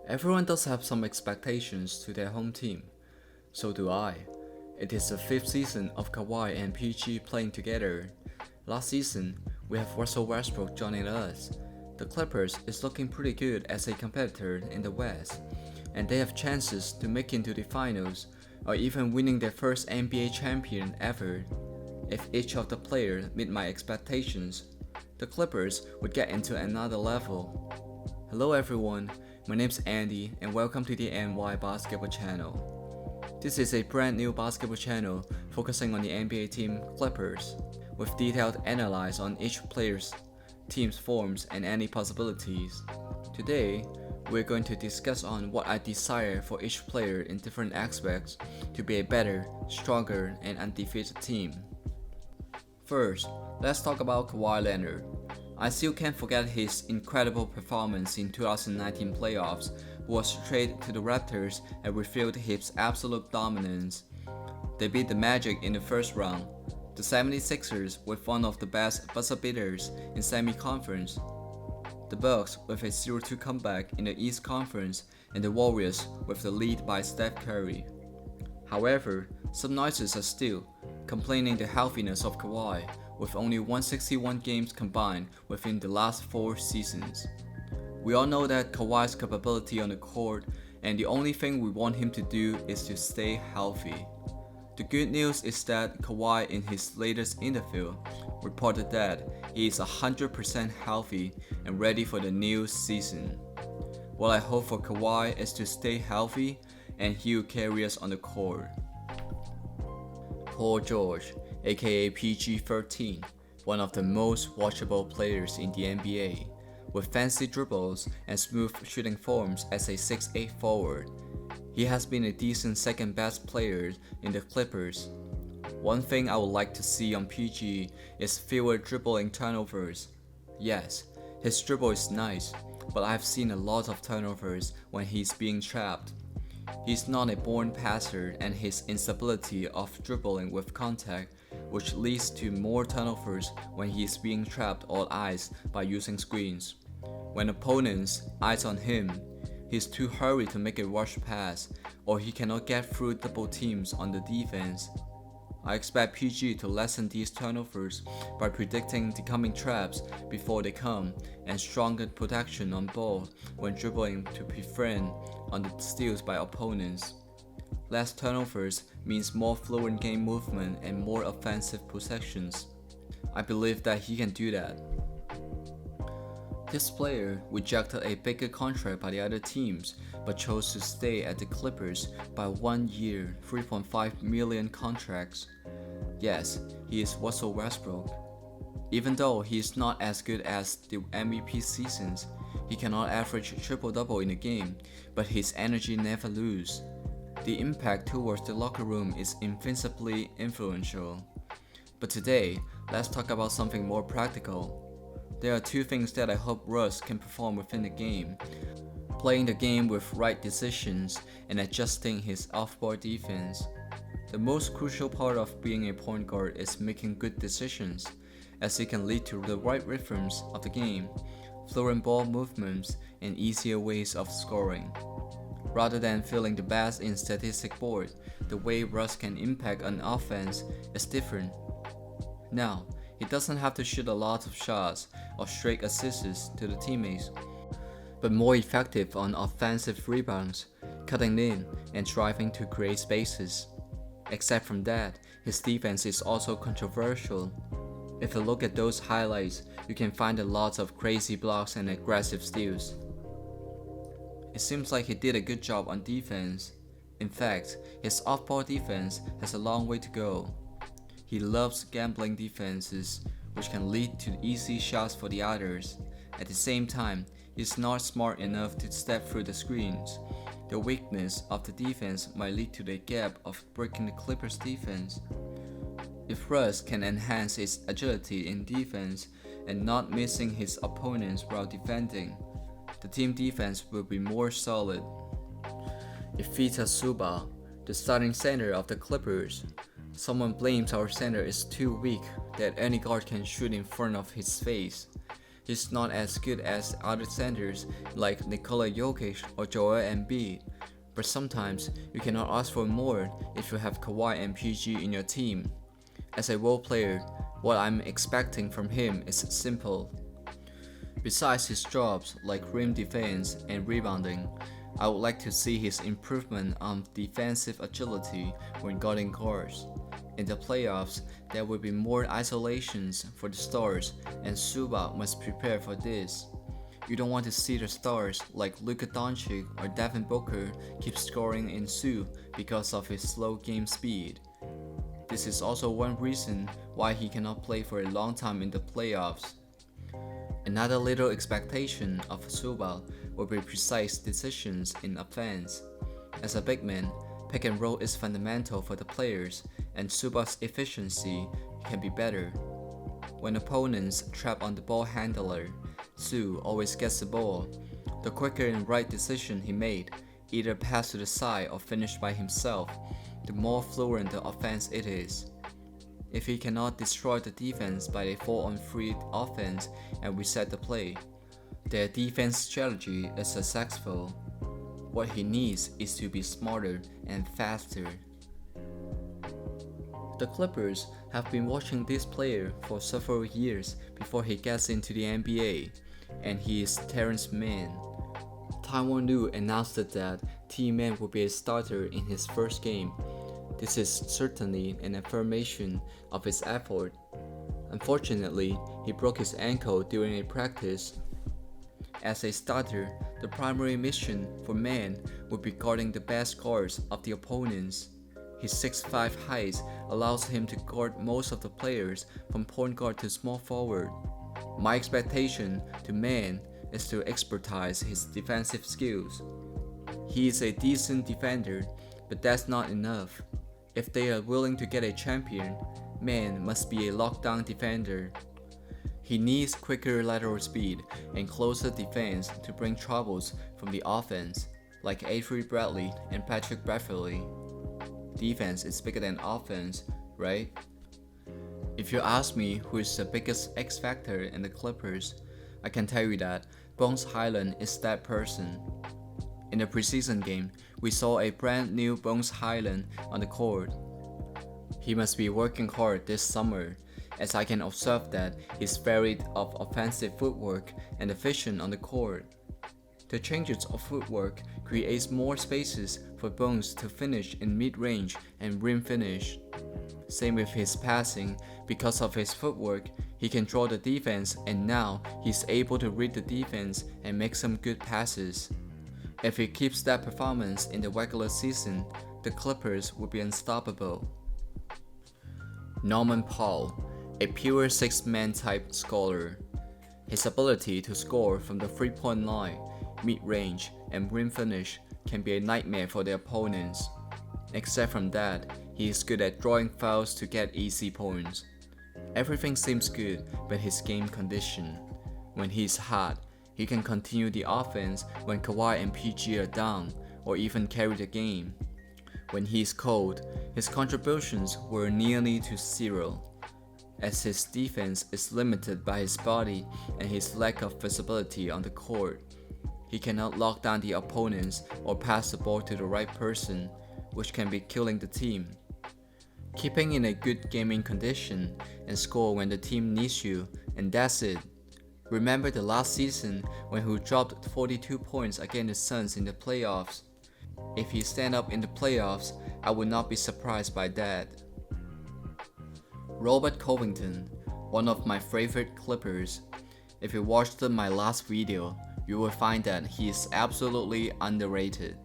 Everyone does have some expectations to their home team. So do I. It is the fifth season of Kawhi and PG playing together. Last season, we have Russell Westbrook joining us. The Clippers is looking pretty good as a competitor in the West, and they have chances to make into the finals or even winning their first NBA champion ever. If each of the players meet my expectations, the Clippers would get into another level. Hello everyone, my name's Andy and welcome to the NY Basketball Channel. This is a brand new basketball channel focusing on the NBA team Clippers, with detailed analysis on each player's team's forms and any possibilities. Today, we're going to discuss on what I desire for each player in different aspects to be a better, stronger, and undefeated team. First, let's talk about Kawhi Leonard. I still can't forget his incredible performance in 2019 playoffs, who was traded to the Raptors and revealed his absolute dominance. They beat the Magic in the first round, the 76ers with one of the best buzzer beaters in semi-conference, the Bucks with a 0-2 comeback in the East Conference, and the Warriors with the lead by Steph Curry. However, some noises are still complaining the healthiness of Kawhi, with only 161 games combined within the last 4 seasons. We all know that Kawhi's capability on the court, and the only thing we want him to do is to stay healthy. The good news is that Kawhi in his latest interview reported that he is 100% healthy and ready for the new season. What I hope for Kawhi is to stay healthy and he will carry us on the court. Paul George, aka PG-13, one of the most watchable players in the NBA, with fancy dribbles and smooth shooting forms as a 6'8 forward. He has been a decent second best player in the Clippers. One thing I would like to see on PG is fewer dribbling turnovers. Yes, his dribble is nice, but I've seen a lot of turnovers when he's being trapped. He's not a born passer, and his instability of dribbling with contact, which leads to more turnovers when he is being trapped all eyes by using screens. When opponents eyes on him, he's too hurried to make a rush pass, or he cannot get through double teams on the defense. I expect PG to lessen these turnovers by predicting the coming traps before they come and stronger protection on ball when dribbling to prevent on the steals by opponents. Less turnovers means more fluent game movement and more offensive possessions. I believe that he can do that. This player rejected a bigger contract by the other teams, but chose to stay at the Clippers by 1 year, $3.5 million contracts. Yes, he is Russell Westbrook. Even though he is not as good as the MVP seasons, he cannot average triple-double in a game, but his energy never loses. The impact towards the locker room is invincibly influential. But today, let's talk about something more practical. There are 2 things that I hope Russ can perform within the game: playing the game with right decisions and adjusting his off-ball defense. The most crucial part of being a point guard is making good decisions, as it can lead to the right rhythms of the game, fluent ball movements, and easier ways of scoring. Rather than filling the best in statistic board, the way Russ can impact an offense is different. Now, he doesn't have to shoot a lot of shots or straight assists to the teammates, but more effective on offensive rebounds, cutting in, and driving to create spaces. Except from that, his defense is also controversial. If you look at those highlights, you can find a lot of crazy blocks and aggressive steals. It seems like he did a good job on defense. In fact, his off-ball defense has a long way to go. He loves gambling defenses, which can lead to easy shots for the others. At the same time, he's not smart enough to step through the screens. The weakness of the defense might lead to the gap of breaking the Clippers' defense. If Russ can enhance his agility in defense and not missing his opponents while defending, the team defense will be more solid. Ivica Zubac, the starting center of the Clippers, someone blames our center is too weak that any guard can shoot in front of his face. He's not as good as other centers like Nikola Jokic or Joel Embiid, but sometimes you cannot ask for more if you have Kawhi and PG in your team. As a role player, what I'm expecting from him is simple. Besides his jobs like rim defense and rebounding, I would like to see his improvement on defensive agility when guarding guards. In the playoffs, there will be more isolations for the stars, and Zubac must prepare for this. You don't want to see the stars like Luka Doncic or Devin Booker keep scoring in Zoo because of his slow game speed. This is also one reason why he cannot play for a long time in the playoffs. Another little expectation of Zubac will be precise decisions in offense. As a big man, pick and roll is fundamental for the players, and Zubac's efficiency can be better. When opponents trap on the ball handler, Zoo always gets the ball. The quicker and right decision he made, either pass to the side or finish by himself, the more fluent the offense it is. If he cannot destroy the defense by a 4-on-3 offense and reset the play, their defense strategy is successful. What he needs is to be smarter and faster. The Clippers have been watching this player for several years before he gets into the NBA, and he is Terrence Mann. Tyronn Lue announced that T-Man will be a starter in his first game. This is certainly an affirmation of his effort. Unfortunately, he broke his ankle during a practice. As a starter, the primary mission for Mann would be guarding the best guards of the opponents. His 6'5" height allows him to guard most of the players from point guard to small forward. My expectation to Mann is to expertise his defensive skills. He is a decent defender, but that's not enough. If they are willing to get a champion, Mann must be a lockdown defender. He needs quicker lateral speed and closer defense to bring troubles from the offense, like Avery Bradley and Patrick Beverley. Defense is bigger than offense, right? If you ask me who is the biggest X factor in the Clippers, I can tell you that Bones Hyland is that person. In the preseason game, we saw a brand new Bones Hyland on the court. He must be working hard this summer, as I can observe that he's varied of offensive footwork and the vision on the court. The changes of footwork creates more spaces for Bones to finish in mid-range and rim finish. Same with his passing. Because of his footwork, he can draw the defense, and now he's able to read the defense and make some good passes. If he keeps that performance in the regular season, the Clippers will be unstoppable. Norman Powell, a pure six-man type scorer. His ability to score from the three-point line, mid-range, and rim finish can be a nightmare for the opponents. Except from that, he is good at drawing fouls to get easy points. Everything seems good but his game condition. When he is hot, he can continue the offense when Kawhi and PG are down, or even carry the game. When he is cold, his contributions were nearly to zero. As his defense is limited by his body and his lack of visibility on the court, he cannot lock down the opponents or pass the ball to the right person, which can be killing the team. Keeping in a good gaming condition and score when the team needs you, and that's it. Remember the last season when he dropped 42 points against the Suns in the playoffs? If he stand up in the playoffs, I would not be surprised by that. Robert Covington, one of my favorite Clippers. If you watched my last video, you will find that he is absolutely underrated.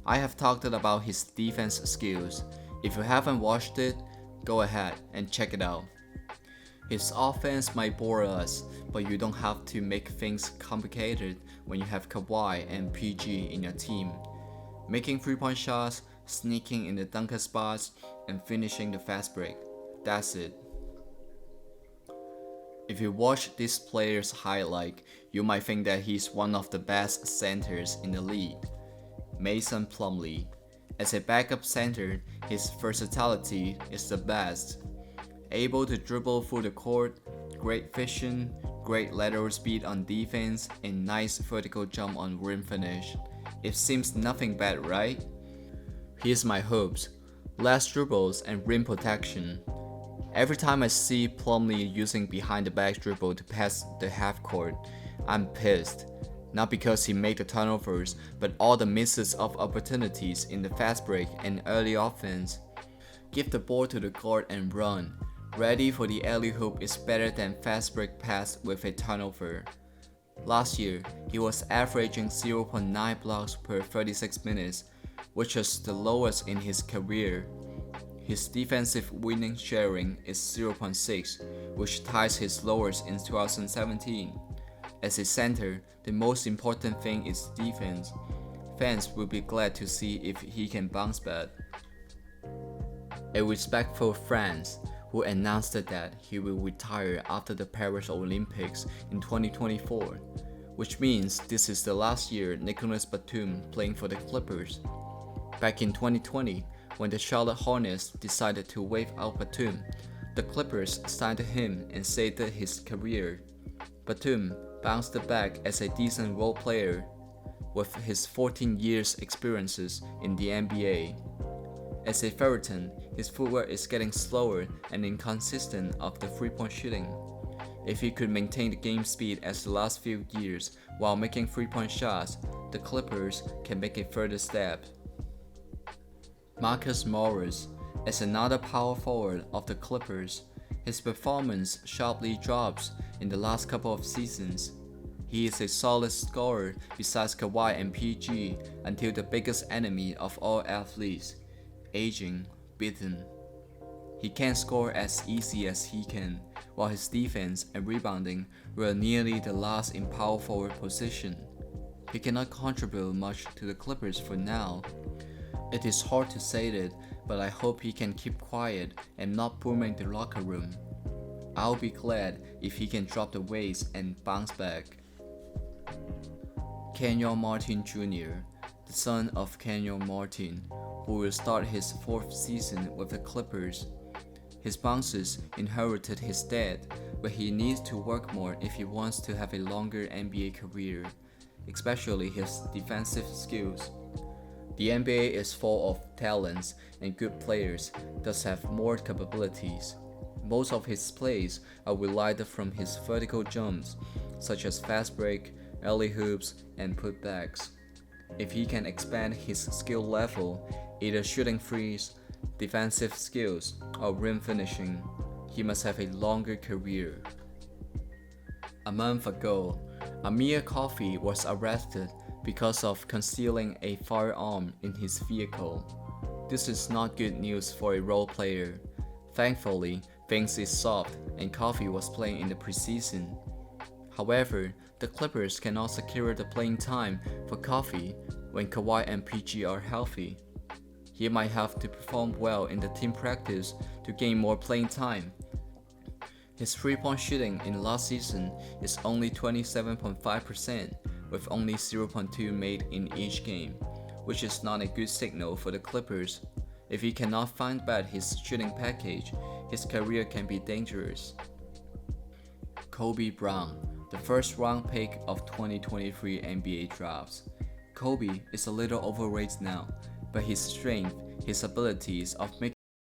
I have talked about his defense skills. If you haven't watched it, go ahead and check it out. His offense might bore us, but you don't have to make things complicated when you have Kawhi and PG in your team. Making three-point shots, sneaking in the dunker spots, and finishing the fast break. That's it. If you watch this player's highlight, you might think that he's one of the best centers in the league. Mason Plumlee. As a backup center, his versatility is the best. Able to dribble through the court, great vision, great lateral speed on defense and nice vertical jump on rim finish. It seems nothing bad, right? Here's my hopes: less dribbles and rim protection. Every time I see Plumlee using behind the back dribble to pass the half court, I'm pissed. Not because he made the turnovers, but all the misses of opportunities in the fast break and early offense. Give the ball to the guard and run. Ready for the alley-oop is better than fast break pass with a turnover. Last year, he was averaging 0.9 blocks per 36 minutes, which is the lowest in his career. His defensive winning sharing is 0.6, which ties his lowest in 2017. As a center, the most important thing is defense. Fans will be glad to see if he can bounce back. A respectful France, who announced that he will retire after the Paris Olympics in 2024, which means this is the last year Nicolas Batum playing for the Clippers. Back in 2020, when the Charlotte Hornets decided to waive out Batum, the Clippers signed him and saved his career. Batum bounced back as a decent role player with his 14 years experiences in the NBA. As a veteran, his footwork is getting slower and inconsistent of the three-point shooting. If he could maintain the game speed as the last few years while making three-point shots, the Clippers can make a further step. Marcus Morris, as another power forward of the Clippers, his performance sharply drops in the last couple of seasons. He is a solid scorer besides Kawhi and PG until the biggest enemy of all athletes, aging, beaten. He can't score as easy as he can, while his defense and rebounding were nearly the last in power forward position. He cannot contribute much to the Clippers for now. It is hard to say that, but I hope he can keep quiet and not booming the locker room. I'll be glad if he can drop the weights and bounce back. Kenyon Martin Jr., the son of Kenyon Martin, who will start his fourth season with the Clippers. His bounces inherited his dad, but he needs to work more if he wants to have a longer NBA career, especially his defensive skills. The NBA is full of talents and good players, thus have more capabilities. Most of his plays are relied from his vertical jumps, such as fast break, early hoops, and putbacks. If he can expand his skill level, either shooting threes, defensive skills, or rim finishing, he must have a longer career. A month ago, Amir Coffey was arrested because of concealing a firearm in his vehicle. This is not good news for a role player. Thankfully, things is solved and Coffey was playing in the preseason. However, the Clippers cannot secure the playing time for Coffey when Kawhi and PG are healthy. He might have to perform well in the team practice to gain more playing time. His three-point shooting in last season is only 27.5%, with only 0.2 made in each game, which is not a good signal for the Clippers. If he cannot find back his shooting package, his career can be dangerous. Kobe Brown, the first-round pick of 2023 NBA drafts. Kobe is a little overrated now, but his strength, his abilities of making